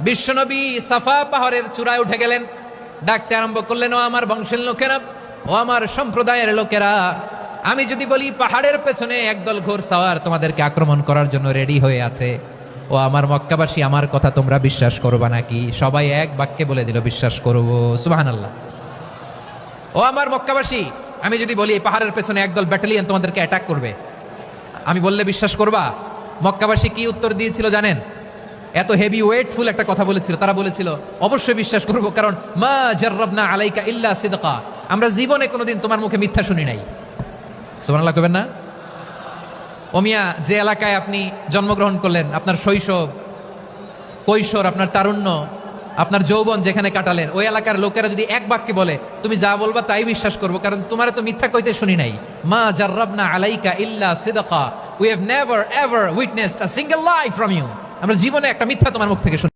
বিশ্বনবী সাফা পাহাড়ের চূড়ায় উঠে গেলেন, ডাকতে আরম্ভ করলেন, ও আমার বংশের লোকেরা, ও আমার সম্প্রদায়ের লোকেরা, আমি যদি বলি পাহাড়ের পেছনে একদল ঘোড়সাওয়ার তোমাদেরকে আক্রমণ করার জন্য রেডি হয়ে আছে, ও আমার মক্কাবাসী, আমার কথা তোমরা বিশ্বাস করবা নাকি? সবাই এক বাক্যে বলে দিল, বিশ্বাস করব। সুবহানাল্লাহ। ও আমার মক্কাবাসী, আমি যদি বলি এই পাহাড়ের পেছনে একদল ব্যাটালিয়ন তোমাদেরকে অ্যাটাক করবে, আমি বললে বিশ্বাস করবা? মক্কাবাসী কি উত্তর দিয়েছিল জানেন? এত হেভি ওয়েটফুল একটা কথা বলেছিল। তারা বলেছিল, অবশ্যই বিশ্বাস করব, কারণ মা জাররাবনা আলাইকা ইল্লা সিদকা, আমরা জীবনে কোনোদিন তোমার মুখে মিথ্যা শুনি নাই। সুবহানাল্লাহ কইবেন না? ও মিয়া, যে এলাকায় আপনি জন্মগ্রহণ করলেন, আপনার শৈশব, কৈশোর, আপনার তারুণ্য, আপনার যৌবন যেখানে কাটালেন, ওই এলাকার লোকেরা যদি এক বাক্যে বলে তুমি যা বলবা তাই বিশ্বাস করবো, কারণ তোমার তো মিথ্যা কইতে শুনি নাই। মা জাররাবনা আলাইকা ইল্লা সিদকা, we have never ever witnessed a single lie from you, আমরা জীবনে একটা মিথ্যা তোমার মুখ থেকে শুনি।